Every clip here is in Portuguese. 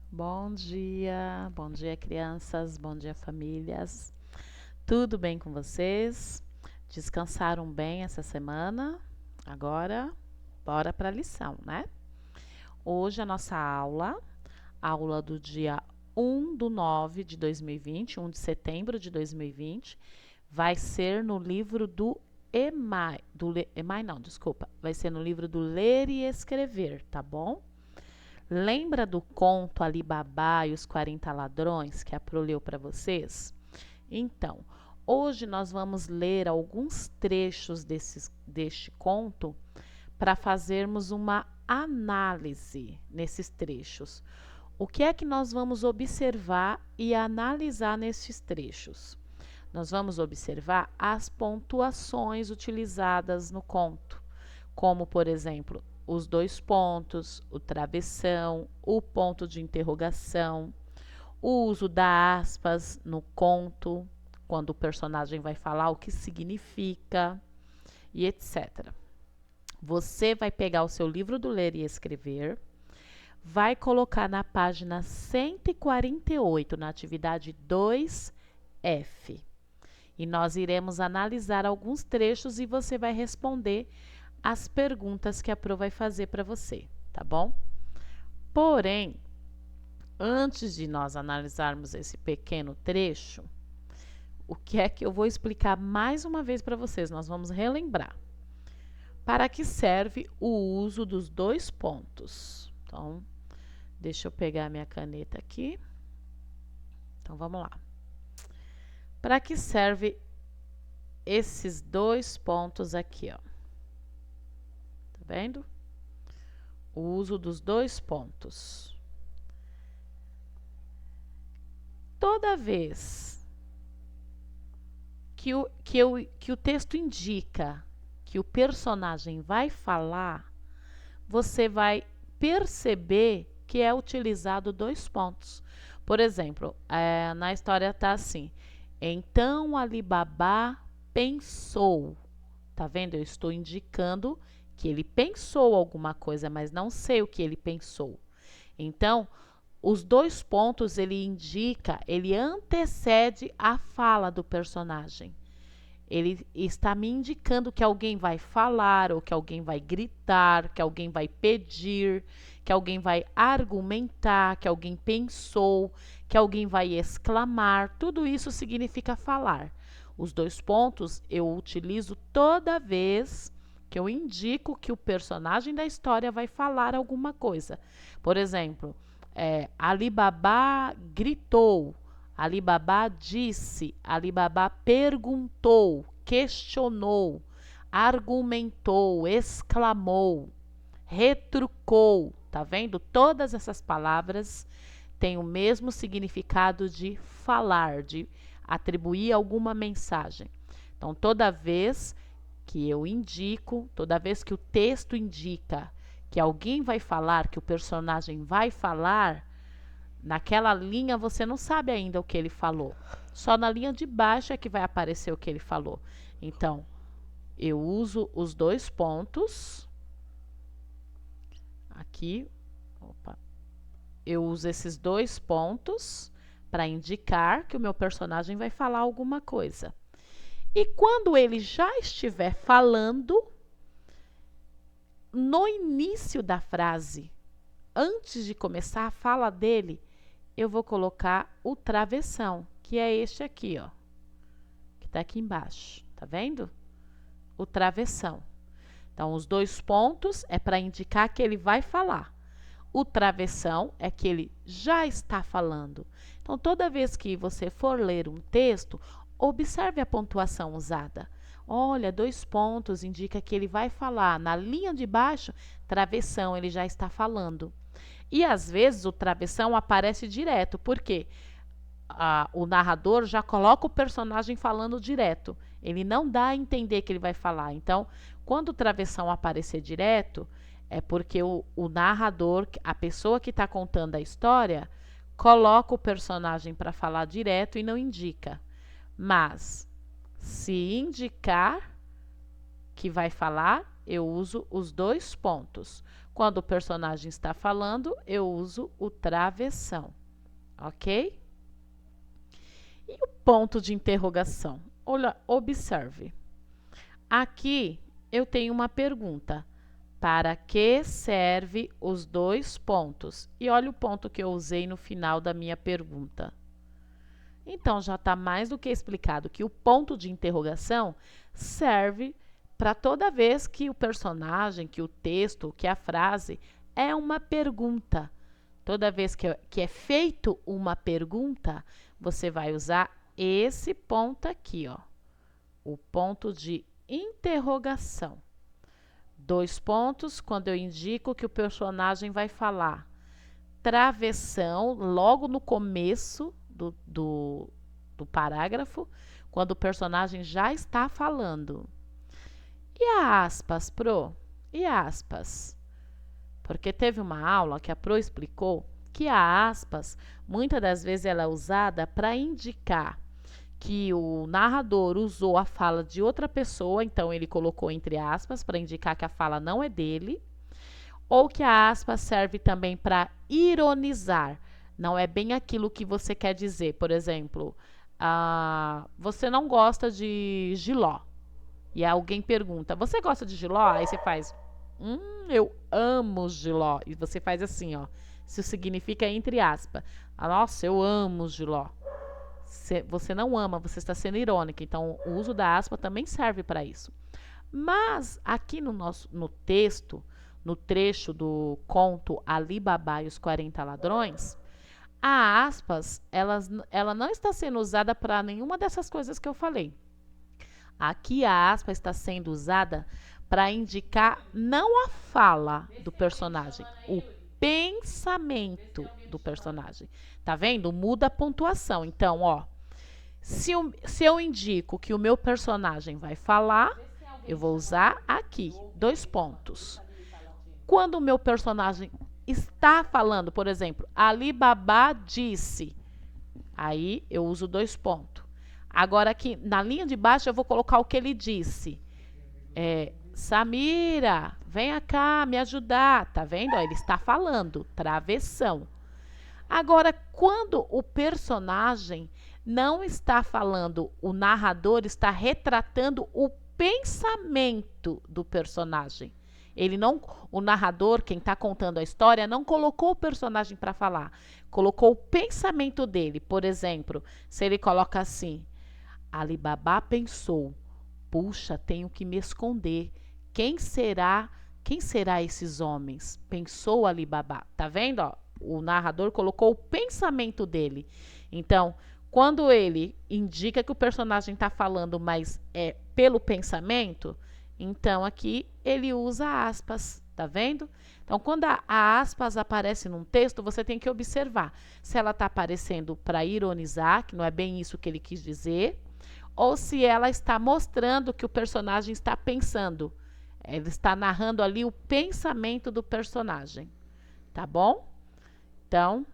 Bom dia crianças, bom dia famílias. Tudo bem com vocês? Descansaram bem essa semana? Agora, bora para a lição, né? Hoje a nossa aula do dia 1/9 de 2020, 1 de setembro de 2020, vai ser no livro do EMAI, vai ser no livro do Ler e Escrever, tá bom? Lembra do conto Ali Babá e os 40 Ladrões que a Pro leu para vocês? Então, hoje nós vamos ler alguns trechos deste conto para fazermos uma análise nesses trechos. O que é que nós vamos observar e analisar nesses trechos? Nós vamos observar as pontuações utilizadas no conto, como, por exemplo, os dois pontos, o travessão, o ponto de interrogação, o uso da aspas no conto, quando o personagem vai falar o que significa e etc. Você vai pegar o seu livro do Ler e Escrever, vai colocar na página 148, na atividade 2F. E nós iremos analisar alguns trechos e você vai responder as perguntas que a Pro vai fazer para você, tá bom? Porém, antes de nós analisarmos esse pequeno trecho, o que é que eu vou explicar mais uma vez para vocês? Nós vamos relembrar. Para que serve o uso dos dois pontos? Então, deixa eu pegar minha caneta aqui. Então, vamos lá. Para que serve esses dois pontos aqui, ó? Tá vendo? O uso dos dois pontos. Toda vez que o texto indica que o personagem vai falar, você vai perceber que é utilizado dois pontos. Por exemplo, na história está assim: então Ali Babá pensou. Tá vendo? Eu estou indicando que ele pensou alguma coisa, mas não sei o que ele pensou. Então, os dois pontos ele antecede a fala do personagem. Ele está me indicando que alguém vai falar, ou que alguém vai gritar, que alguém vai pedir, que alguém vai argumentar, que alguém pensou, que alguém vai exclamar. Tudo isso significa falar. Os dois pontos eu utilizo toda vez que eu indico que o personagem da história vai falar alguma coisa. Por exemplo, Ali Babá gritou, Ali Babá disse, Ali Babá perguntou, questionou, argumentou, exclamou, retrucou. Tá vendo? Todas essas palavras têm o mesmo significado de falar, de atribuir alguma mensagem. Então, toda vez que eu indico, toda vez que o texto indica que alguém vai falar, que o personagem vai falar, naquela linha você não sabe ainda o que ele falou. Só na linha de baixo é que vai aparecer o que ele falou. Então, eu uso os dois pontos. Aqui, eu uso esses dois pontos para indicar que o meu personagem vai falar alguma coisa. E quando ele já estiver falando, no início da frase, antes de começar a fala dele, eu vou colocar o travessão, que é este aqui, ó, que está aqui embaixo, tá vendo? O travessão. Então, os dois pontos é para indicar que ele vai falar. O travessão é que ele já está falando. Então, toda vez que você for ler um texto, observe a pontuação usada. Olha, dois pontos indica que ele vai falar. Na linha de baixo, travessão, ele já está falando. E às vezes o travessão aparece direto, porque o narrador já coloca o personagem falando direto. Ele não dá a entender que ele vai falar. Então, quando o travessão aparecer direto, é porque o narrador, a pessoa que está contando a história, coloca o personagem para falar direto e não indica. Mas, se indicar que vai falar, eu uso os dois pontos. Quando o personagem está falando, eu uso o travessão, ok? E o ponto de interrogação? Olha, observe. Aqui eu tenho uma pergunta. Para que serve os dois pontos? E olha o ponto que eu usei no final da minha pergunta. Então, já está mais do que explicado que o ponto de interrogação serve para toda vez que o personagem, que o texto, que a frase é uma pergunta. Toda vez que é feito uma pergunta, você vai usar esse ponto aqui, ó, o ponto de interrogação. Dois pontos quando eu indico que o personagem vai falar. Travessão, logo no começo do parágrafo, quando o personagem já está falando. E a aspas, Pro? E aspas? Porque teve uma aula que a Pro explicou que a aspas, muitas das vezes ela é usada para indicar que o narrador usou a fala de outra pessoa, então ele colocou entre aspas para indicar que a fala não é dele, ou que a aspas serve também para ironizar. Não é bem aquilo que você quer dizer. Por exemplo, você não gosta de jiló. E alguém pergunta, você gosta de jiló? Aí você faz, eu amo jiló. E você faz assim, ó. Isso significa entre aspas. Nossa, eu amo jiló. Você não ama, você está sendo irônica. Então, o uso da aspa também serve para isso. Mas, aqui no texto, no trecho do conto Ali Babá e os 40 Ladrões, a aspas, ela não está sendo usada para nenhuma dessas coisas que eu falei. Aqui a aspa está sendo usada para indicar não a fala do personagem, o pensamento do personagem. Tá vendo? Muda a pontuação. Então, ó, se eu indico que o meu personagem vai falar, eu vou usar aqui, 2 pontos. Quando o meu personagem está falando, por exemplo, Ali Babá disse, aí eu uso 2 pontos. Agora aqui na linha de baixo eu vou colocar o que ele disse. Samira, venha cá me ajudar. Tá vendo? Ó, ele está falando, travessão. Agora, quando o personagem não está falando, o narrador está retratando o pensamento do personagem. O narrador, quem está contando a história, não colocou o personagem para falar, colocou o pensamento dele. Por exemplo, se ele coloca assim, Ali Babá pensou, puxa, tenho que me esconder. Quem será esses homens? Pensou Ali Babá. Tá vendo? Ó, o narrador colocou o pensamento dele. Então, quando ele indica que o personagem está falando, mas é pelo pensamento, então aqui ele usa aspas, tá vendo? Então, quando a aspas aparece num texto, você tem que observar se ela está aparecendo para ironizar, que não é bem isso que ele quis dizer, ou se ela está mostrando que o personagem está pensando. Ele está narrando ali o pensamento do personagem, tá bom? Então,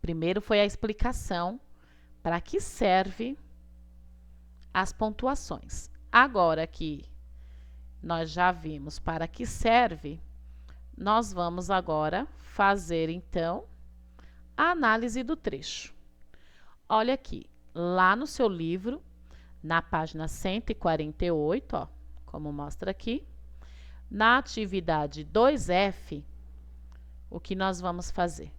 primeiro foi a explicação para que serve as pontuações. Agora que nós já vimos para que serve, nós vamos agora fazer, então, a análise do trecho. Olha aqui, lá no seu livro, na página 148, ó, como mostra aqui, na atividade 2F, o que nós vamos fazer?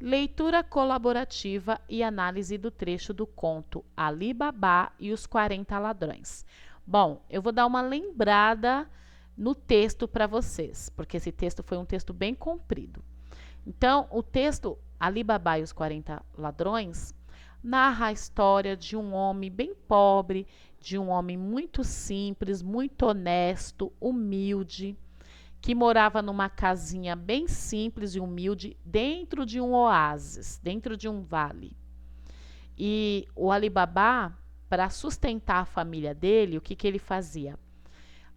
Leitura colaborativa e análise do trecho do conto Ali Babá e os 40 Ladrões. Bom, eu vou dar uma lembrada no texto para vocês, porque esse texto foi um texto bem comprido. Então, o texto Ali Babá e os 40 Ladrões narra a história de um homem bem pobre, de um homem muito simples, muito honesto, humilde, que morava numa casinha bem simples e humilde dentro de um oásis, dentro de um vale. E o Ali Babá, para sustentar a família dele, o que ele fazia?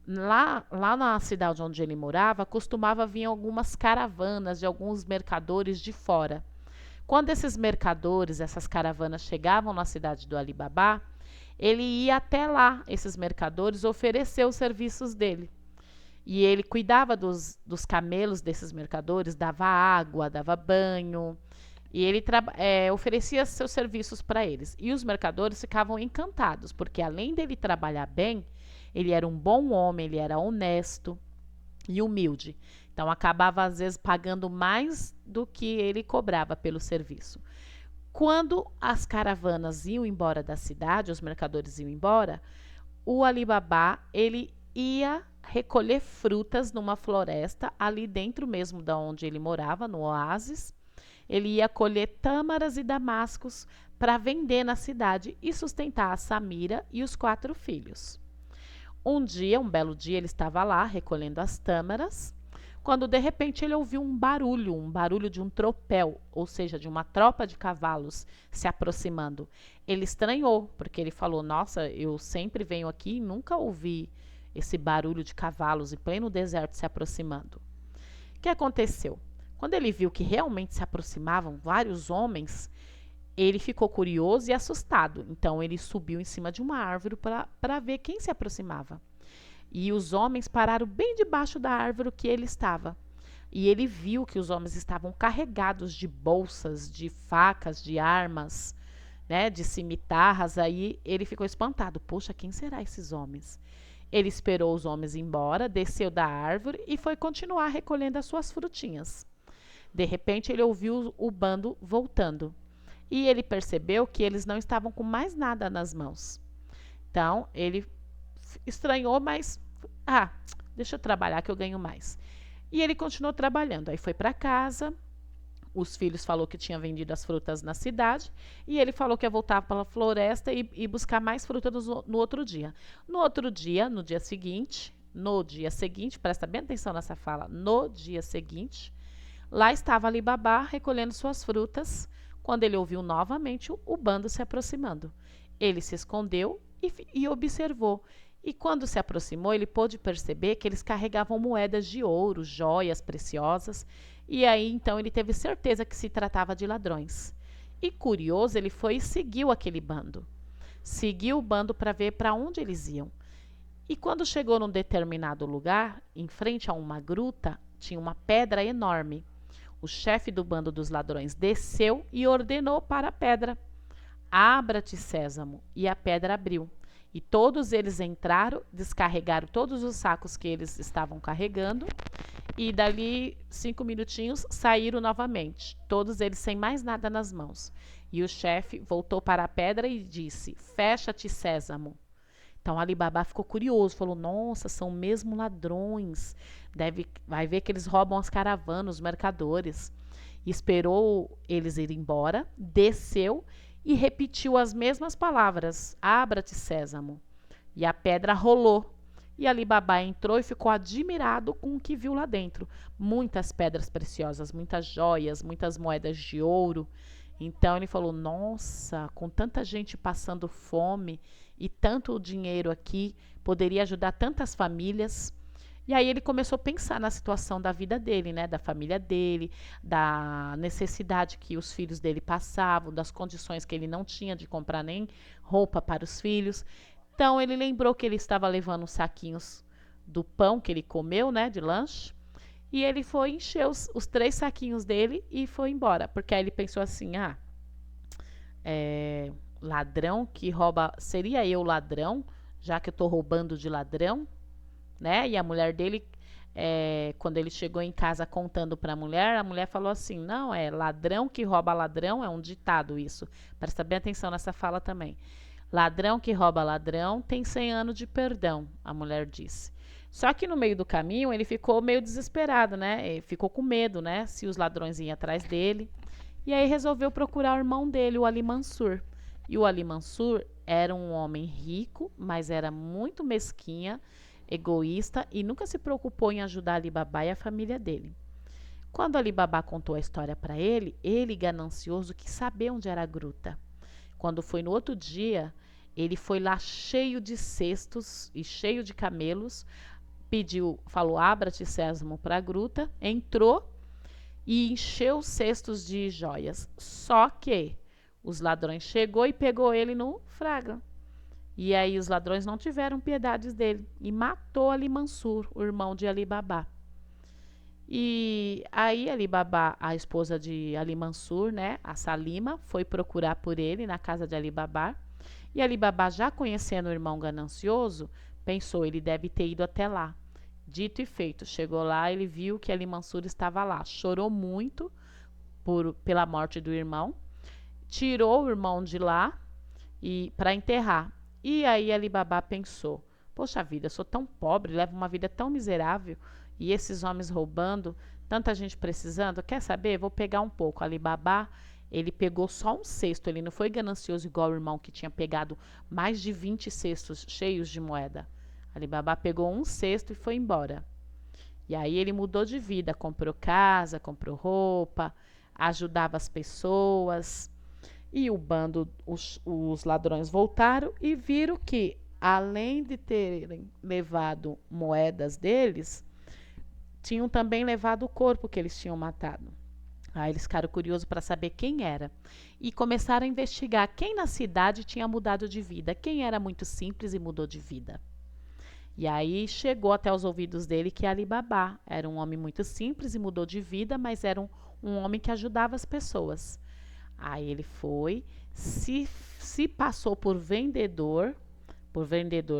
Lá na cidade onde ele morava, costumava vir algumas caravanas de alguns mercadores de fora. Quando esses mercadores, essas caravanas chegavam na cidade do Ali Babá, ele ia até lá, esses mercadores, oferecer os serviços dele. E ele cuidava dos camelos desses mercadores, dava água, dava banho, e ele oferecia seus serviços para eles. E os mercadores ficavam encantados, porque além dele trabalhar bem, ele era um bom homem, ele era honesto e humilde. Então acabava às vezes pagando mais do que ele cobrava pelo serviço. Quando as caravanas iam embora da cidade, os mercadores iam embora, o Alibaba, ele ia recolher frutas numa floresta ali dentro mesmo da onde ele morava, no oásis. Ele ia colher tâmaras e damascos para vender na cidade e sustentar a Samira e os 4 filhos. Um belo dia, ele estava lá recolhendo as tâmaras, quando de repente ele ouviu um barulho de um tropel, ou seja, de uma tropa de cavalos se aproximando. Ele estranhou, porque ele falou: nossa, eu sempre venho aqui e nunca ouvi esse barulho de cavalos em pleno deserto se aproximando. O que aconteceu? Quando ele viu que realmente se aproximavam vários homens, ele ficou curioso e assustado. Então ele subiu em cima de uma árvore para ver quem se aproximava. E os homens pararam bem debaixo da árvore que ele estava. E ele viu que os homens estavam carregados de bolsas, de facas, de armas, né, de cimitarras. Aí ele ficou espantado. Poxa, quem será esses homens? Ele esperou os homens ir embora, desceu da árvore e foi continuar recolhendo as suas frutinhas. De repente, ele ouviu o bando voltando. E ele percebeu que eles não estavam com mais nada nas mãos. Então, ele estranhou, mas deixa eu trabalhar que eu ganho mais. E ele continuou trabalhando. Aí foi para casa, os filhos falou que tinha vendido as frutas na cidade, e ele falou que ia voltar para a floresta e buscar mais frutas no outro dia. No dia seguinte, presta bem atenção nessa fala, no dia seguinte, lá estava Alibaba recolhendo suas frutas, quando ele ouviu novamente o bando se aproximando. Ele se escondeu e observou. E quando se aproximou, ele pôde perceber que eles carregavam moedas de ouro, joias preciosas. E aí, então, ele teve certeza que se tratava de ladrões. E curioso, ele foi e seguiu aquele bando. Seguiu o bando para ver para onde eles iam. E quando chegou num determinado lugar, em frente a uma gruta, tinha uma pedra enorme. O chefe do bando dos ladrões desceu e ordenou para a pedra: abra-te, Sésamo. E a pedra abriu. E todos eles entraram, descarregaram todos os sacos que eles estavam carregando. E dali 5 minutinhos saíram novamente, todos eles sem mais nada nas mãos. E o chefe voltou para a pedra e disse: fecha-te, Sésamo. Então Alibaba ficou curioso, falou: nossa, são mesmo ladrões. Vai ver que eles roubam as caravanas, os mercadores. E esperou eles irem embora, desceu e repetiu as mesmas palavras: abra-te, Sésamo. E a pedra rolou. E Alibaba entrou e ficou admirado com o que viu lá dentro. Muitas pedras preciosas, muitas joias, muitas moedas de ouro. Então ele falou: nossa, com tanta gente passando fome e tanto dinheiro aqui, poderia ajudar tantas famílias. E aí ele começou a pensar na situação da vida dele, né, da família dele, da necessidade que os filhos dele passavam, das condições que ele não tinha de comprar nem roupa para os filhos. Então ele lembrou que ele estava levando os saquinhos do pão que ele comeu, né, de lanche, e ele foi encher os 3 saquinhos dele e foi embora, porque aí ele pensou assim: ladrão que rouba, seria eu ladrão, já que eu estou roubando de ladrão, né? E a mulher dele, quando ele chegou em casa contando para a mulher falou assim: não, ladrão que rouba ladrão, é um ditado isso, presta bem atenção nessa fala também. Ladrão que rouba ladrão tem 100 anos de perdão, a mulher disse. Só que no meio do caminho ele ficou meio desesperado, né? Ele ficou com medo, né? Se os ladrões iam atrás dele. E aí resolveu procurar o irmão dele, o Ali Mansur. E o Ali Mansur era um homem rico, mas era muito mesquinha, egoísta e nunca se preocupou em ajudar Alibaba e a família dele. Quando Alibaba contou a história para ele, ganancioso, quis saber onde era a gruta. Quando foi no outro dia, ele foi lá cheio de cestos e cheio de camelos, falou: abra-te, Sésamo, para a gruta, entrou e encheu os cestos de joias. Só que os ladrões chegou e pegou ele no flagra. E aí os ladrões não tiveram piedade dele e matou Ali Mansur, o irmão de Ali Baba. E aí Ali Baba, a esposa de Ali Mansur, né, a Salima, foi procurar por ele na casa de Ali Baba. E Ali Baba, já conhecendo o irmão ganancioso, pensou, ele deve ter ido até lá. Dito e feito, chegou lá, ele viu que Ali Mansur estava lá, chorou muito pela morte do irmão, tirou o irmão de lá e para enterrar. E aí Ali Baba pensou, poxa vida, eu sou tão pobre, levo uma vida tão miserável, e esses homens roubando, tanta gente precisando, quer saber? Vou pegar um pouco. Ali Baba, ele pegou só um cesto, ele não foi ganancioso igual o irmão que tinha pegado mais de 20 cestos cheios de moeda. Ali Baba pegou um cesto e foi embora. E aí ele mudou de vida, comprou casa, comprou roupa, ajudava as pessoas. E o bando, os ladrões voltaram e viram que, além de terem levado moedas deles, tinham também levado o corpo que eles tinham matado. Aí eles ficaram curiosos para saber quem era e começaram a investigar quem na cidade tinha mudado de vida, quem era muito simples e mudou de vida. E aí chegou até os ouvidos dele que Ali Baba era um homem muito simples e mudou de vida, mas era um homem que ajudava as pessoas. Aí ele foi, se passou por vendedor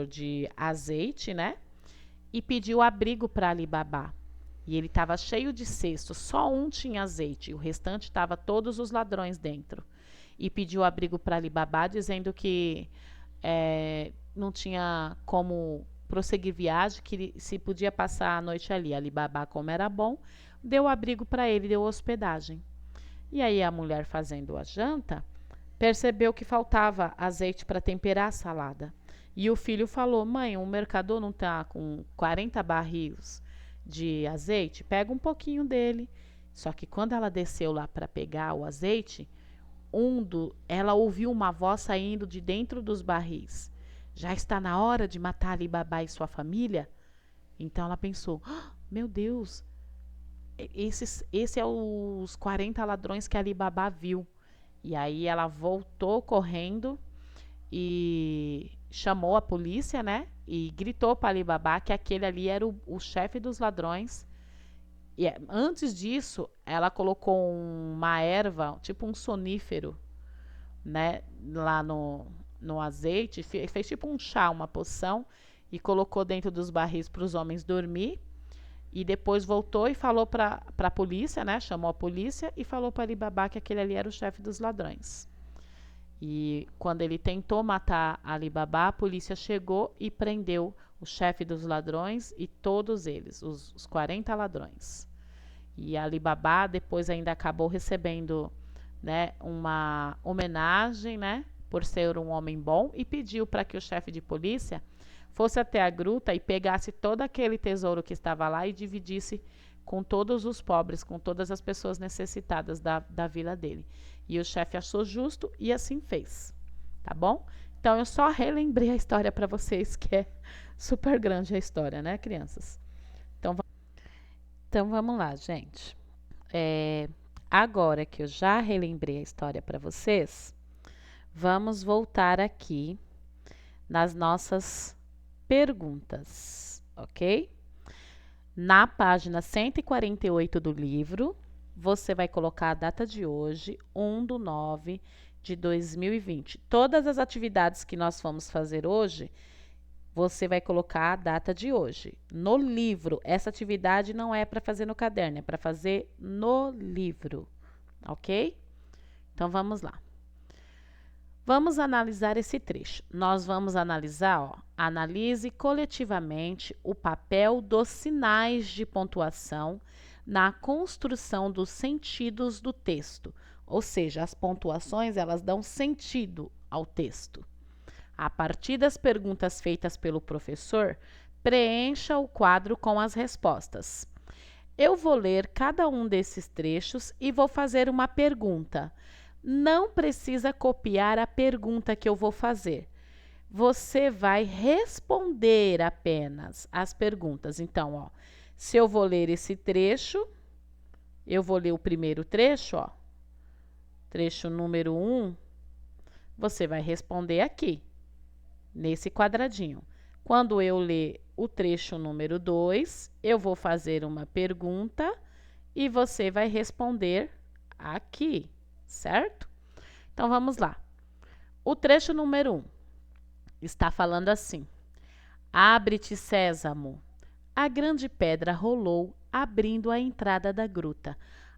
de azeite, né? E pediu abrigo para Ali Baba. E ele estava cheio de cestos, só um tinha azeite, o restante estava todos os ladrões dentro. E pediu abrigo para Ali Baba, dizendo que não tinha como prosseguir viagem, que se podia passar a noite ali. Ali Baba, como era bom, deu abrigo para ele, deu hospedagem. E aí a mulher, fazendo a janta, percebeu que faltava azeite para temperar a salada. E o filho falou, mãe, o mercador não está com 40 barris de azeite? Pega um pouquinho dele. Só que quando ela desceu lá para pegar o azeite, ela ouviu uma voz saindo de dentro dos barris. Já está na hora de matar Ali Baba e sua família? Então ela pensou, meu Deus, esse é os 40 ladrões que Ali Baba viu. E aí ela voltou correndo e chamou a polícia, né? E gritou para Ali Baba que aquele ali era o chefe dos ladrões. E antes disso, ela colocou uma erva, tipo um sonífero, né? Lá no azeite, fez tipo um chá, uma poção, e colocou dentro dos barris para os homens dormir. E depois voltou e falou para a polícia, né? Chamou a polícia e falou para Ali Baba que aquele ali era o chefe dos ladrões. E quando ele tentou matar Ali Baba, a polícia chegou e prendeu o chefe dos ladrões e todos eles, os 40 ladrões. E Ali Baba depois ainda acabou recebendo, né, uma homenagem, né, por ser um homem bom, e pediu para que o chefe de polícia fosse até a gruta e pegasse todo aquele tesouro que estava lá e dividisse com todos os pobres, com todas as pessoas necessitadas da vila dele. E o chefe achou justo e assim fez, tá bom? Então eu só relembrei a história para vocês, que é super grande a história, né, crianças? Então vamos lá, gente. Agora que eu já relembrei a história para vocês, vamos voltar aqui nas nossas perguntas, ok? Na página 148 do livro, você vai colocar a data de hoje, 1/9/2020. Todas as atividades que nós vamos fazer hoje, você vai colocar a data de hoje. No livro, essa atividade não é para fazer no caderno, é para fazer no livro, ok? Então vamos lá. Vamos analisar esse trecho. Nós vamos analisar, analise coletivamente o papel dos sinais de pontuação na construção dos sentidos do texto. Ou seja, as pontuações, elas dão sentido ao texto. A partir das perguntas feitas pelo professor, preencha o quadro com as respostas. Eu vou ler cada um desses trechos e vou fazer uma pergunta. Não precisa copiar a pergunta que eu vou fazer. Você vai responder apenas as perguntas. Então, ó, se eu vou ler esse trecho, eu vou ler o primeiro trecho, ó. Trecho número 1, você vai responder aqui. nesse quadradinho. Quando eu ler o trecho número 2, eu vou fazer uma pergunta e você vai responder aqui, certo? Então, vamos lá. O trecho número 1 está falando assim: Abre-te, Sésamo. A grande pedra rolou, abrindo a entrada da gruta.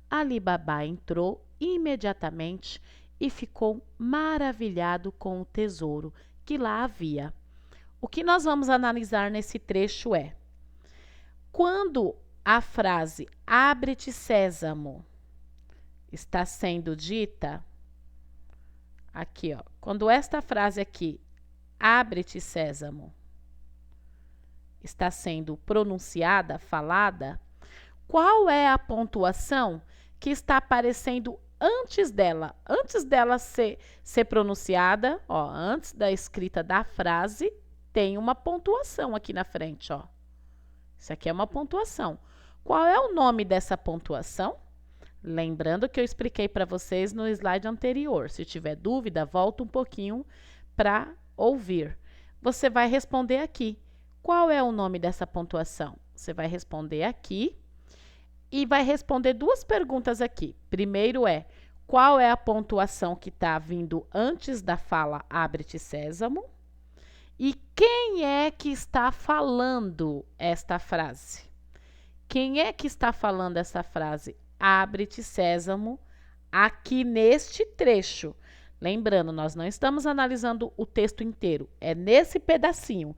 Ali Babá entrou imediatamente e ficou maravilhado com o tesouro que lá havia. O que nós vamos analisar nesse trecho é: quando a frase abre-te, Sésamo está sendo dita, aqui, ó, quando esta frase aqui, abre-te, Sésamo, está sendo pronunciada, falada, qual é a pontuação que está aparecendo antes dela? Antes dela ser pronunciada, ó, antes da escrita da frase, tem uma pontuação aqui na frente, ó. Isso aqui é uma pontuação. Qual é o nome dessa pontuação? Lembrando que eu expliquei para vocês no slide anterior. Se tiver dúvida, volta um pouquinho para ouvir. Você vai responder aqui. Qual é o nome dessa pontuação? Você vai responder aqui e vai responder duas perguntas aqui. Primeiro é: qual é a pontuação que está vindo antes da fala abre-te, Sésamo? E quem é que está falando esta frase? Quem é que está falando essa frase? Abre-te, Sésamo, aqui neste trecho. Lembrando, nós não estamos analisando o texto inteiro, é nesse pedacinho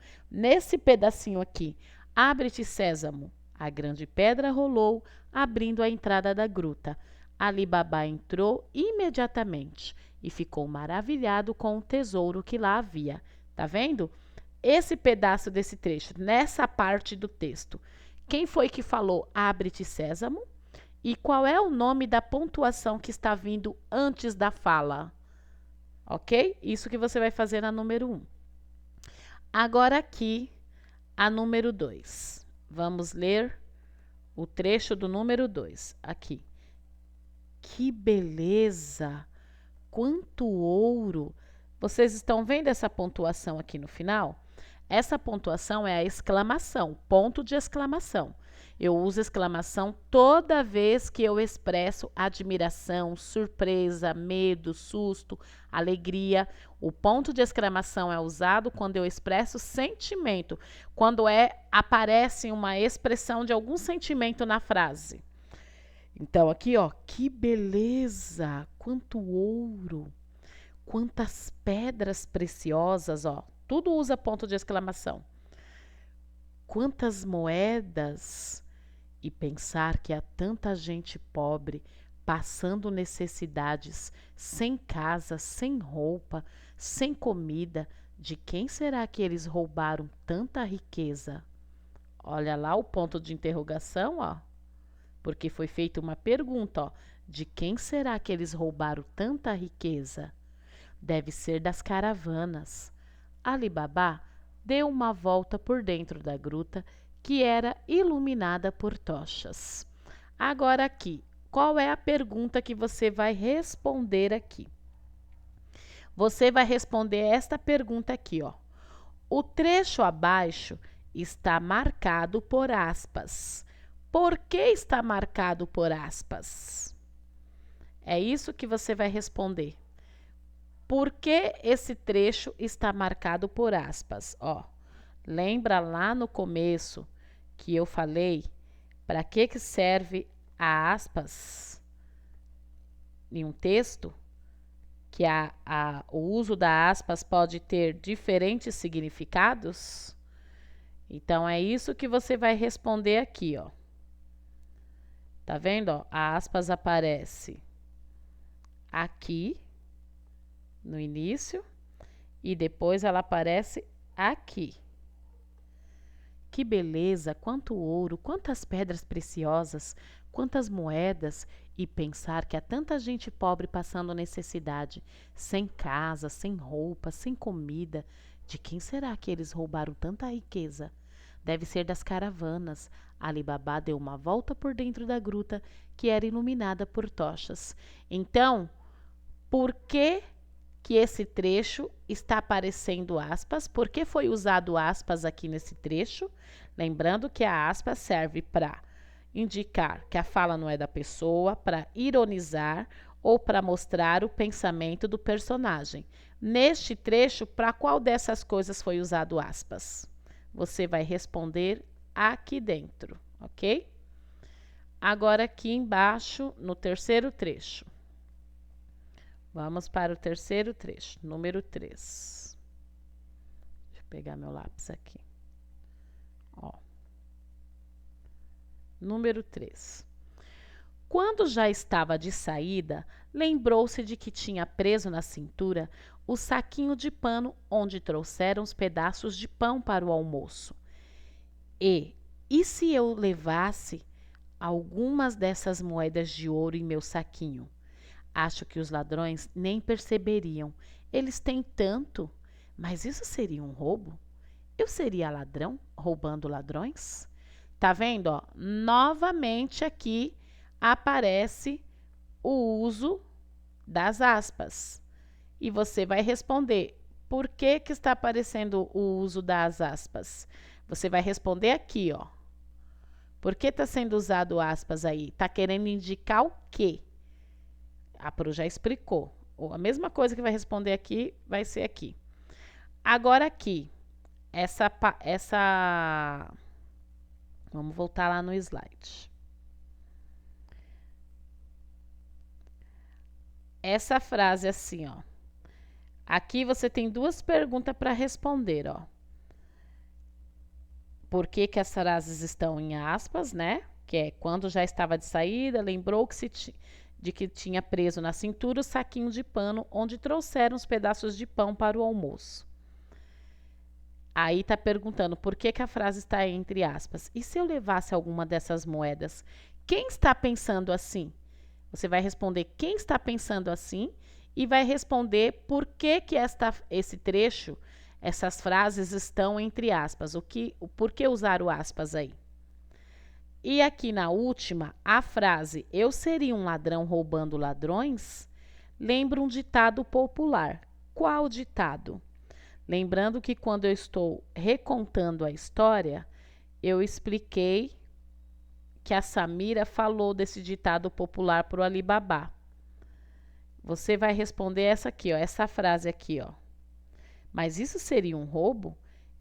aqui. Abre-te, Sésamo. A grande pedra rolou, abrindo a entrada da gruta. Ali Babá entrou imediatamente e ficou maravilhado com o tesouro que lá havia. Tá vendo? Esse pedaço desse trecho, nessa parte do texto. Quem foi que falou abre-te, Sésamo? E qual é o nome da pontuação que está vindo antes da fala? Ok? Isso que você vai fazer na número 1. Agora aqui, a número 2. Vamos ler o trecho do número 2. Aqui. Que beleza! Quanto ouro! Vocês estão vendo essa pontuação aqui no final? Essa pontuação é a exclamação, ponto de exclamação. Eu uso exclamação toda vez que eu expresso admiração, surpresa, medo, susto, alegria. O ponto de exclamação é usado quando eu expresso sentimento, quando aparece uma expressão de algum sentimento na frase. Então, aqui, ó, que beleza! Quanto ouro! Quantas pedras preciosas, ó. Tudo usa ponto de exclamação. Quantas moedas! E pensar que há tanta gente pobre, passando necessidades, sem casa, sem roupa, sem comida. De quem será que eles roubaram tanta riqueza? Olha lá o ponto de interrogação, ó. Porque foi feita uma pergunta, ó. De quem será que eles roubaram tanta riqueza? Deve ser das caravanas. Ali Babá deu uma volta por dentro da gruta, que era iluminada por tochas. Agora aqui, qual é a pergunta que você vai responder aqui? Você vai responder esta pergunta aqui, ó. O trecho abaixo está marcado por aspas. Por que está marcado por aspas? É isso que você vai responder. Por que esse trecho está marcado por aspas? Ó, lembra lá no começo que eu falei para que serve a aspas em um texto? Que o uso da aspas pode ter diferentes significados? Então, é isso que você vai responder aqui, ó. Tá vendo? Ó? A aspas aparece aqui no início e depois ela aparece aqui. Que beleza, quanto ouro, quantas pedras preciosas, quantas moedas, e pensar que há tanta gente pobre passando necessidade, sem casa, sem roupa, sem comida. De quem será que eles roubaram tanta riqueza? Deve ser das caravanas. Ali Babá deu uma volta por dentro da gruta, que era iluminada por tochas. Então, por que que esse trecho está aparecendo aspas. Por que foi usado aspas aqui nesse trecho? Lembrando que a aspas serve para indicar que a fala não é da pessoa, para ironizar ou para mostrar o pensamento do personagem. Neste trecho, para qual dessas coisas foi usado aspas? Você vai responder aqui dentro, ok? Agora aqui embaixo, no terceiro trecho. Vamos para o terceiro trecho, número 3. Deixa eu pegar meu lápis aqui. Ó. Número 3. Quando já estava de saída, lembrou-se de que tinha preso na cintura o saquinho de pano onde trouxeram os pedaços de pão para o almoço. E se eu levasse algumas dessas moedas de ouro em meu saquinho? Acho que os ladrões nem perceberiam. Eles têm tanto. Mas isso seria um roubo? Eu seria ladrão roubando ladrões? Tá vendo? Ó? Novamente aqui aparece o uso das aspas. E você vai responder, por que que está aparecendo o uso das aspas? Você vai responder aqui, ó. Por que está sendo usado aspas aí? Está querendo indicar o quê? A Pro já explicou. A mesma coisa que vai responder aqui, vai ser aqui. Agora aqui, vamos voltar lá no slide. Essa frase assim, ó. Aqui você tem duas perguntas para responder, ó. Por que que as frases estão em aspas, né? Que é quando já estava de saída, lembrou de que tinha preso na cintura o saquinho de pano onde trouxeram os pedaços de pão para o almoço. Aí está perguntando por que que a frase está entre aspas. E se eu levasse alguma dessas moedas? Quem está pensando assim? Você vai responder quem está pensando assim e vai responder por que que esse trecho, essas frases estão entre aspas. Por que usar o aspas aí? E aqui na última, a frase eu seria um ladrão roubando ladrões, lembra um ditado popular. Qual ditado? Lembrando que quando eu estou recontando a história, eu expliquei que a Samira falou desse ditado popular para o Alibaba. Você vai responder essa aqui, ó, essa frase aqui, ó. Mas isso seria um roubo?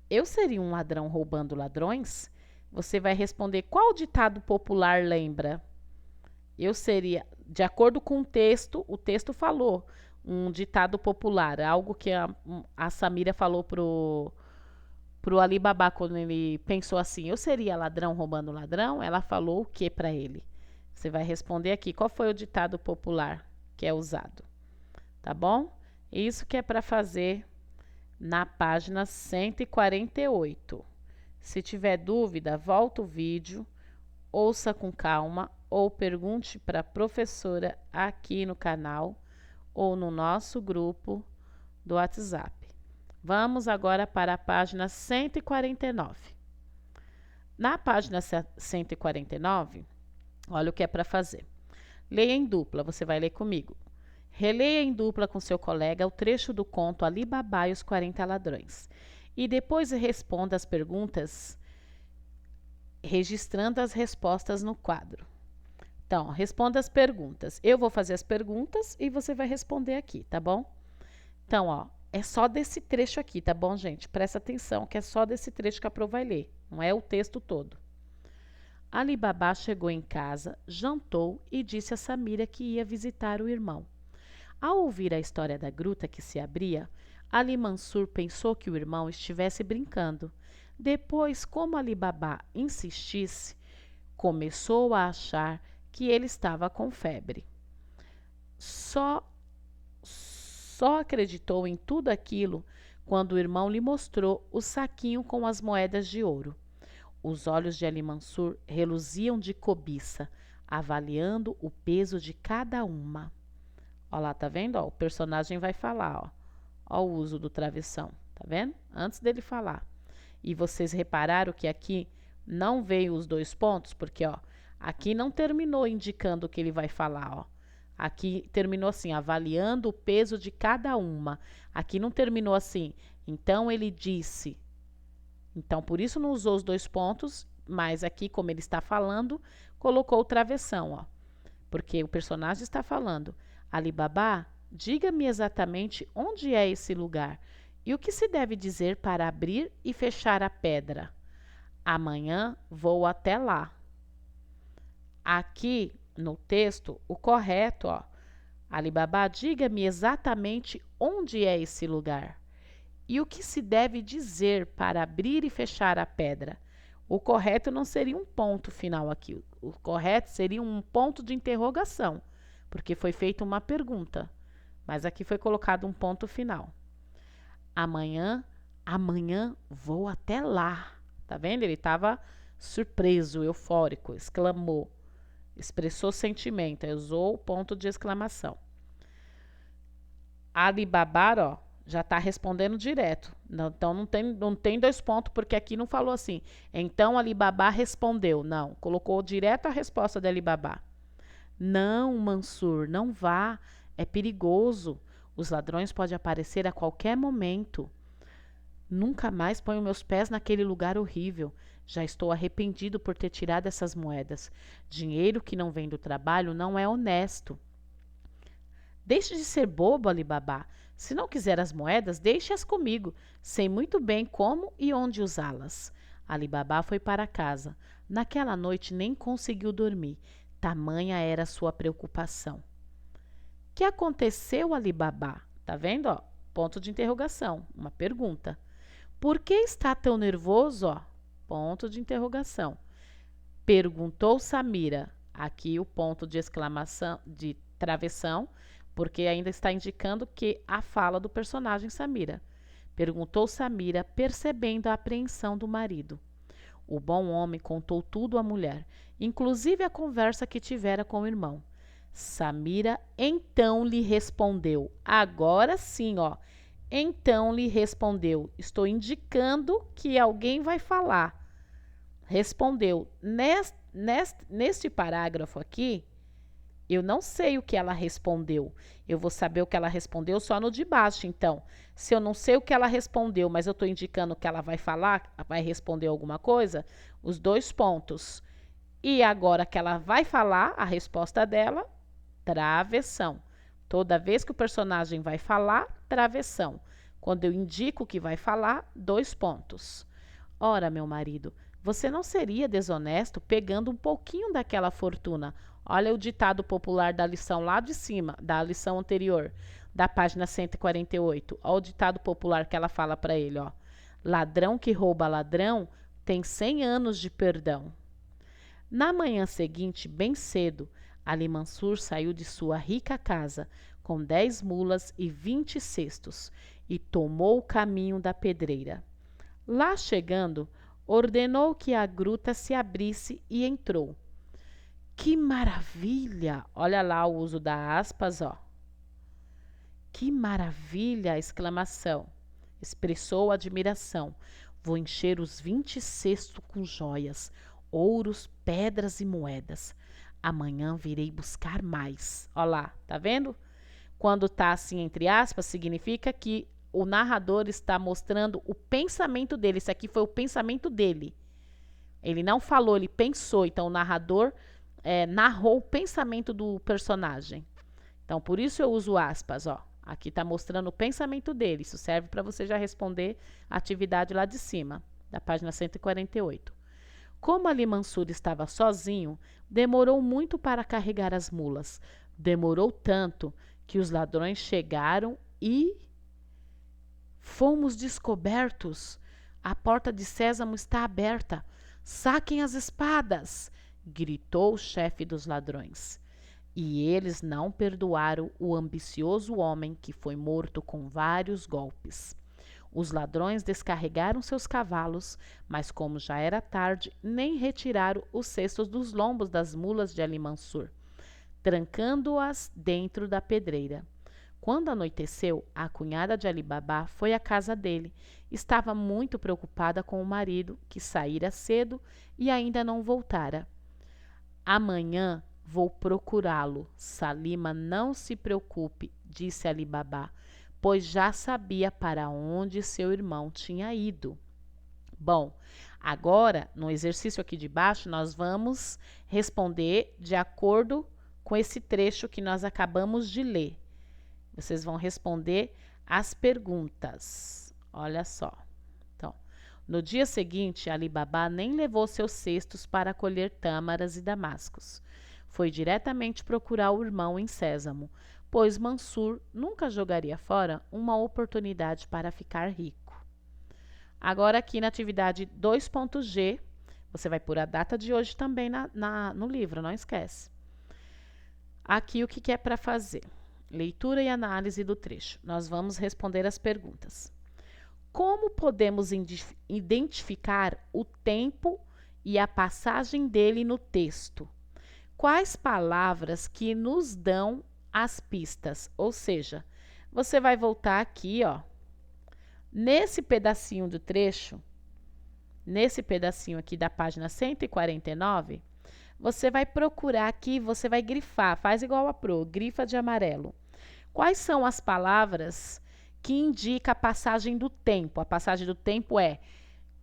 Eu seria um ladrão roubando ladrões? Você vai responder qual ditado popular lembra? Eu seria, de acordo com o texto falou um ditado popular, algo que a Samira falou pro Alibaba quando ele pensou assim, eu seria ladrão roubando ladrão? Ela falou o que para ele? Você vai responder aqui, qual foi o ditado popular que é usado? Tá bom? Isso que é para fazer na página 148. Se tiver dúvida, volta o vídeo, ouça com calma ou pergunte para a professora aqui no canal ou no nosso grupo do WhatsApp. Vamos agora para a página 149. Na página 149, olha o que é para fazer. Leia em dupla, você vai ler comigo. Releia em dupla com seu colega o trecho do conto Alibaba e os 40 Ladrões. E depois responda as perguntas, registrando as respostas no quadro. Então, responda as perguntas. Eu vou fazer as perguntas e você vai responder aqui, tá bom? Então, ó, é só desse trecho aqui, tá bom, gente? Presta atenção que é só desse trecho que a Pro vai ler, não é o texto todo. Alibaba chegou em casa, jantou e disse a Samira que ia visitar o irmão. Ao ouvir a história da gruta que se abria, Ali Mansur pensou que o irmão estivesse brincando. Depois, como Alibaba insistisse, começou a achar que ele estava com febre. Só acreditou em tudo aquilo quando o irmão lhe mostrou o saquinho com as moedas de ouro. Os olhos de Ali Mansur reluziam de cobiça, avaliando o peso de cada uma. Ó lá, tá vendo? Ó, o personagem vai falar, ó. Ó o uso do travessão, tá vendo? Antes dele falar. E vocês repararam que aqui não veio os dois pontos, porque ó, aqui não terminou indicando o que ele vai falar, ó. Aqui terminou assim, avaliando o peso de cada uma. Aqui não terminou assim. Então ele disse. Então por isso não usou os 2 pontos, mas aqui como ele está falando, colocou o travessão, ó. Porque o personagem está falando: Ali Baba, diga-me exatamente onde é esse lugar e o que se deve dizer para abrir e fechar a pedra. Amanhã vou até lá. Aqui no texto, o correto, ó. Ali Baba, diga-me exatamente onde é esse lugar e o que se deve dizer para abrir e fechar a pedra. O correto não seria um ponto final aqui. O correto seria um ponto de interrogação, porque foi feita uma pergunta. Mas aqui foi colocado um ponto final. Amanhã vou até lá. Tá vendo? Ele estava surpreso, eufórico, exclamou. Expressou sentimento, usou o ponto de exclamação. Ali Baba, ó, já está respondendo direto. Então não tem 2 pontos, porque aqui não falou assim. Então Ali Baba respondeu. Não, colocou direto a resposta de Ali Baba. Não, Mansur, não vá. É perigoso. Os ladrões podem aparecer a qualquer momento. Nunca mais ponho meus pés naquele lugar horrível. Já estou arrependido por ter tirado essas moedas. Dinheiro que não vem do trabalho não é honesto. Deixe de ser bobo, Ali Baba. Se não quiser as moedas, deixe-as comigo. Sei muito bem como e onde usá-las. Ali Baba foi para casa. Naquela noite nem conseguiu dormir. Tamanha era sua preocupação. Que aconteceu, Ali Baba? Tá vendo, ó? Ponto de interrogação, uma pergunta. Por que está tão nervoso, ó? Ponto de interrogação. Perguntou Samira. Aqui o ponto de exclamação, de travessão, porque ainda está indicando que a fala do personagem Samira. Perguntou Samira, percebendo a apreensão do marido. O bom homem contou tudo à mulher, inclusive a conversa que tivera com o irmão. Samira então lhe respondeu. Agora sim, ó. Então lhe respondeu. Estou indicando que alguém vai falar. Respondeu. Neste parágrafo aqui, eu não sei o que ela respondeu. Eu vou saber o que ela respondeu só no de baixo. Então, se eu não sei o que ela respondeu, mas eu estou indicando que ela vai falar, vai responder alguma coisa, os 2 pontos. E agora que ela vai falar a resposta dela, travessão. Toda vez que o personagem vai falar, travessão. Quando eu indico que vai falar, 2 pontos. Ora, meu marido, você não seria desonesto pegando um pouquinho daquela fortuna? Olha o ditado popular da lição lá de cima, da lição anterior, da página 148. Olha o ditado popular que ela fala para ele, ó. Ladrão que rouba ladrão tem 100 anos de perdão. Na manhã seguinte, bem cedo, Ali Mansur saiu de sua rica casa com 10 mulas e 20 cestos e tomou o caminho da pedreira. Lá chegando, ordenou que a gruta se abrisse e entrou. Que maravilha! Olha lá o uso da aspas, ó. Que maravilha! Exclamação. Expressou admiração. Vou encher os 20 cestos com joias, ouros, pedras e moedas. Amanhã virei buscar mais. Olha lá, tá vendo? Quando tá assim entre aspas, significa que o narrador está mostrando o pensamento dele. Esse aqui foi o pensamento dele. Ele não falou, ele pensou. Então o narrador narrou o pensamento do personagem. Então por isso eu uso aspas, ó. Aqui está mostrando o pensamento dele. Isso serve para você já responder a atividade lá de cima, da página 148. Como Ali Mansur estava sozinho, demorou muito para carregar as mulas. Demorou tanto que os ladrões chegaram e... Fomos descobertos. A porta de Sésamo está aberta. Saquem as espadas! Gritou o chefe dos ladrões. E eles não perdoaram o ambicioso homem que foi morto com vários golpes. Os ladrões descarregaram seus cavalos, mas como já era tarde, nem retiraram os cestos dos lombos das mulas de Ali Mansur, trancando-as dentro da pedreira. Quando anoiteceu, a cunhada de Ali Baba foi à casa dele. Estava muito preocupada com o marido, que saíra cedo e ainda não voltara. Amanhã Vou procurá-lo. Salima, não se preocupe, disse Ali Babá, pois já sabia para onde seu irmão tinha ido. Bom, agora, no exercício aqui de baixo, nós vamos responder de acordo com esse trecho que nós acabamos de ler. Vocês vão responder as perguntas. Olha só. Então, no dia seguinte, Ali Babá nem levou seus cestos para colher tâmaras e damascos. Foi diretamente procurar o irmão em Sésamo, pois Mansur nunca jogaria fora uma oportunidade para ficar rico. Agora aqui na atividade 2.g, você vai pôr a data de hoje também no livro, não esquece. Aqui o que é para fazer? Leitura e análise do trecho. Nós vamos responder as perguntas. Como podemos identificar o tempo e a passagem dele no texto? Quais palavras que nos dão as pistas? Ou seja, você vai voltar aqui, ó, nesse pedacinho do trecho, nesse pedacinho aqui da página 149, você vai procurar aqui, você vai grifar, faz igual a Pro, grifa de amarelo. Quais são as palavras que indicam a passagem do tempo? A passagem do tempo é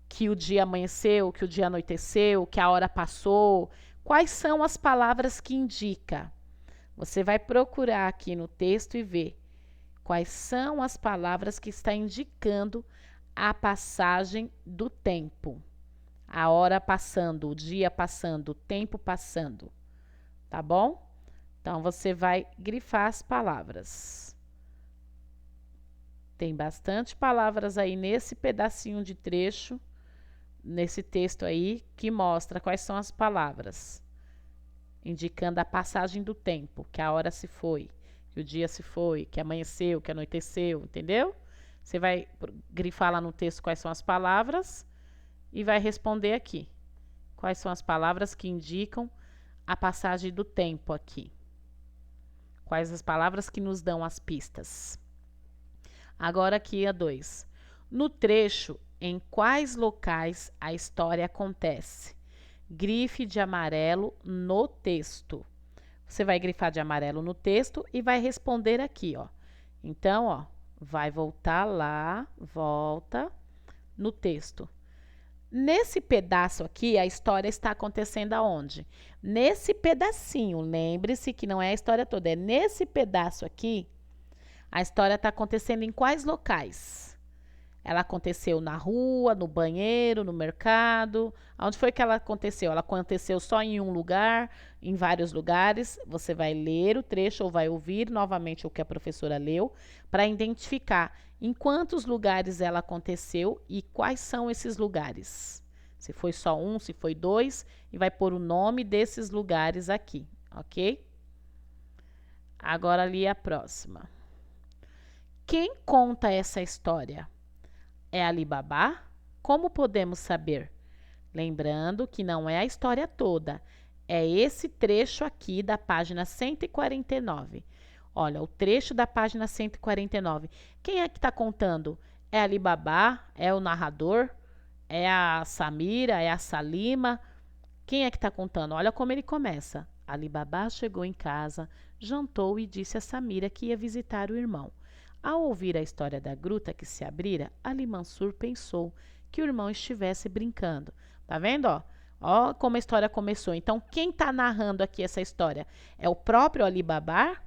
que o dia amanheceu, que o dia anoiteceu, que a hora passou. Quais são as palavras que indicam? Você vai procurar aqui no texto e ver quais são as palavras que está indicando a passagem do tempo. A hora passando, o dia passando, o tempo passando. Tá bom? Então, você vai grifar as palavras. Tem bastante palavras aí nesse pedacinho de trecho, nesse texto aí, que mostra quais são as palavras, indicando a passagem do tempo, que a hora se foi, que o dia se foi, que amanheceu, que anoiteceu, entendeu? Você vai grifar lá no texto quais são as palavras e vai responder aqui. Quais são as palavras que indicam a passagem do tempo aqui? Quais as palavras que nos dão as pistas? Agora aqui a 2. No trecho, em quais locais a história acontece? Grife de amarelo no texto. Você vai grifar de amarelo no texto e vai responder aqui, ó. Então, ó, vai voltar lá, volta no texto. Nesse pedaço aqui, a história está acontecendo aonde? Nesse pedacinho, lembre-se que não é a história toda, é nesse pedaço aqui, a história está acontecendo em quais locais? Ela aconteceu na rua, no banheiro, no mercado. Onde foi que ela aconteceu? Ela aconteceu só em um lugar, em vários lugares. Você vai ler o trecho ou vai ouvir novamente o que a professora leu para identificar em quantos lugares ela aconteceu e quais são esses lugares. Se foi só um, se foi dois, e vai pôr o nome desses lugares aqui, ok? Agora ali a próxima. Quem conta essa história? É Ali Babá? Como podemos saber? Lembrando que não é a história toda, é esse trecho aqui da página 149. Olha, o trecho da página 149. Quem é que está contando? É Ali Babá? É o narrador? É a Samira? É a Salima? Quem é que está contando? Olha como ele começa. Ali Babá chegou em casa, jantou e disse a Samira que ia visitar o irmão. Ao ouvir a história da gruta que se abrira, Ali Mansur pensou que o irmão estivesse brincando. Tá vendo, ó? Ó como a história começou. Então, quem está narrando aqui essa história? É o próprio Ali Babá?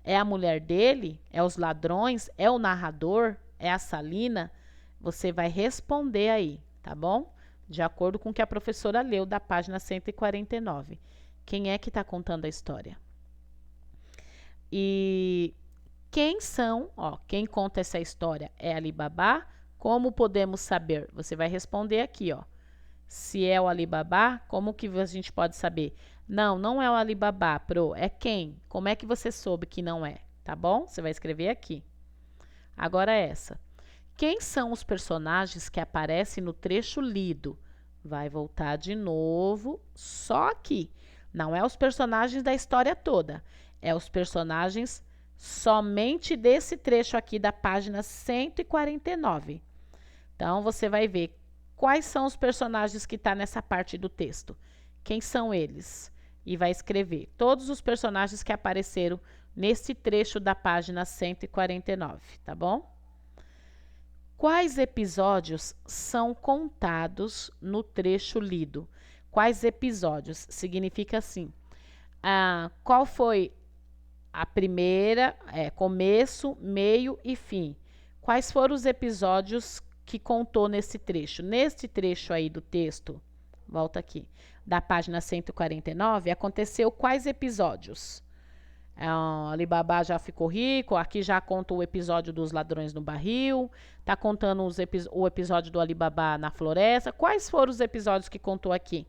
É a mulher dele? É os ladrões? É o narrador? É a Salina? Você vai responder aí, tá bom? De acordo com o que a professora leu da página 149. Quem é que está contando a história? E quem são, ó, quem conta essa história é Ali Babá? Como podemos saber? Você vai responder aqui, ó. Se é o Ali Babá, como que a gente pode saber? Não, não é o Ali Babá, Pro, é quem? Como é que você soube que não é? Tá bom? Você vai escrever aqui. Agora essa. Quem são os personagens que aparecem no trecho lido? Vai voltar de novo, só aqui. Não é os personagens da história toda, é os personagens somente desse trecho aqui da página 149. Então, você vai ver quais são os personagens que estão nessa parte do texto. Quem são eles? e vai escrever todos os personagens que apareceram nesse trecho da página 149, tá bom? Quais episódios são contados no trecho lido? Quais episódios? Significa assim, qual foi a primeira, começo, meio e fim. Quais foram os episódios que contou nesse trecho? Nesse trecho aí do texto, volta aqui, da página 149, aconteceu quais episódios? Alibaba já ficou rico, aqui já conta o episódio dos ladrões no barril, tá contando o episódio do Alibaba na floresta. Quais foram os episódios que contou aqui?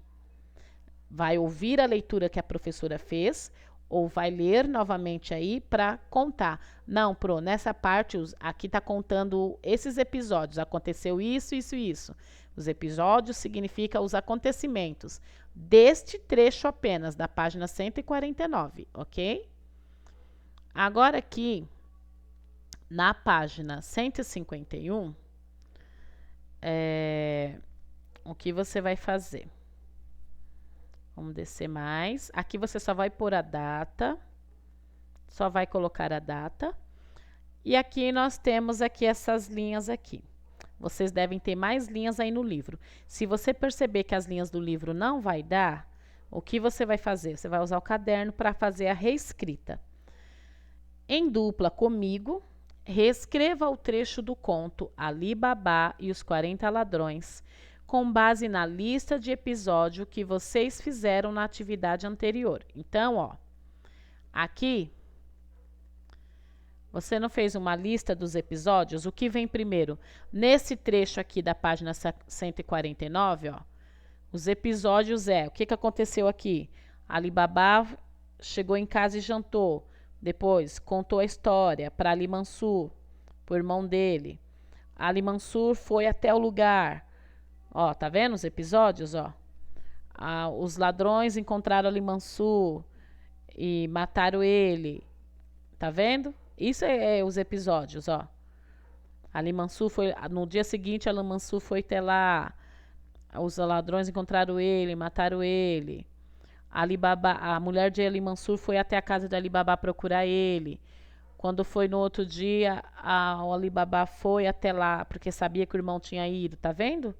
Vai ouvir a leitura que a professora fez ou vai ler novamente aí para contar. Não, Pro, nessa parte aqui tá contando esses episódios, aconteceu isso, isso e isso. Os episódios significam os acontecimentos deste trecho apenas, da página 149, ok? Agora aqui, na página 151, o que você vai fazer? Vamos descer mais. Aqui você só vai pôr a data, só vai colocar a data. E aqui nós temos aqui essas linhas aqui. Vocês devem ter mais linhas aí no livro. Se você perceber que as linhas do livro não vai dar, o que você vai fazer? Você vai usar o caderno para fazer a reescrita. Em dupla comigo, reescreva o trecho do conto Alibaba e os 40 Ladrões, com base na lista de episódio que vocês fizeram na atividade anterior. Então, ó, aqui, você não fez uma lista dos episódios? O que vem primeiro? Nesse trecho aqui da página 149, ó, os episódios o que aconteceu aqui? Alibaba chegou em casa e jantou. Depois, contou a história para Ali Mansur, pro irmão dele. Ali Mansur foi até o lugar. Ó, tá vendo os episódios, ó? Os ladrões encontraram Ali Mansur e mataram ele. Tá vendo? Isso é os episódios, ó. Ali Mansur foi, no dia seguinte, Ali Mansur foi até lá. Os ladrões encontraram ele, mataram ele. Alibaba, a mulher de Ali Mansur foi até a casa de Alibaba procurar ele. Quando foi no outro dia, o Alibaba foi até lá, porque sabia que o irmão tinha ido, tá vendo?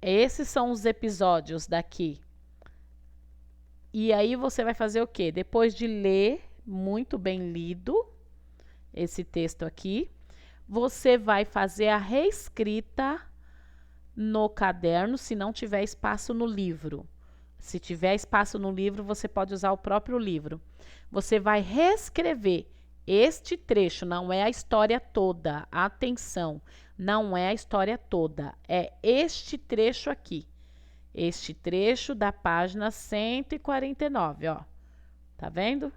Esses são os episódios daqui. E aí você vai fazer o quê? Depois de ler, muito bem lido, esse texto aqui, você vai fazer a reescrita no caderno, se não tiver espaço no livro. Se tiver espaço no livro, você pode usar o próprio livro. Você vai reescrever este trecho, não é a história toda. Atenção, não é a história toda. É este trecho aqui. Este trecho da página 149, ó. Tá vendo?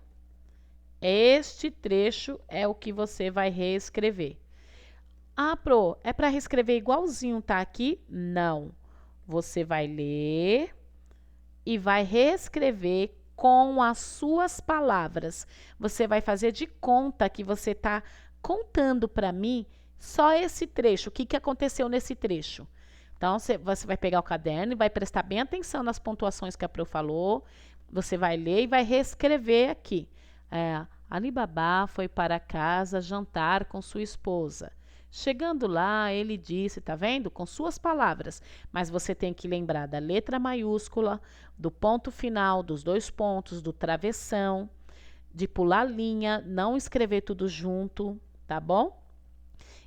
Este trecho é o que você vai reescrever. Pro, é para reescrever igualzinho, tá aqui? Não. Você vai ler e vai reescrever com as suas palavras. Você vai fazer de conta que você está contando para mim só esse trecho. O que aconteceu nesse trecho? Então, você vai pegar o caderno e vai prestar bem atenção nas pontuações que a Pro falou. Você vai ler e vai reescrever aqui. Alibaba foi para casa jantar com sua esposa. Chegando lá, ele disse, tá vendo? Com suas palavras. Mas você tem que lembrar da letra maiúscula, do ponto final, dos 2 pontos, do travessão, de pular linha, não escrever tudo junto, tá bom?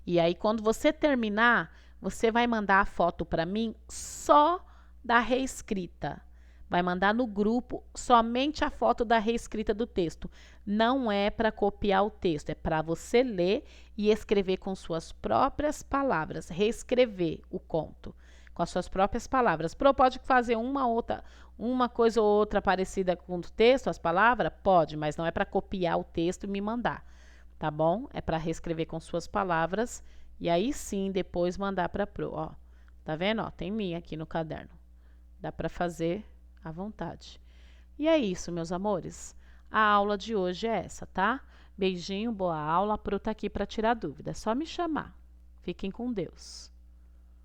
E aí, quando você terminar, você vai mandar a foto para mim só da reescrita. Vai mandar no grupo somente a foto da reescrita do texto. Não é para copiar o texto, é para você ler e escrever com suas próprias palavras. Reescrever o conto com as suas próprias palavras. Pode fazer uma coisa ou outra parecida com o texto, as palavras? Pode, mas não é para copiar o texto e me mandar, tá bom? É para reescrever com suas palavras e aí sim depois mandar para a Pro. Ó, tá vendo? Ó, tem minha aqui no caderno. Dá para fazer à vontade. E é isso, meus amores. A aula de hoje é essa, tá? Beijinho, boa aula. A Pro tá aqui para tirar dúvida. É só me chamar. Fiquem com Deus.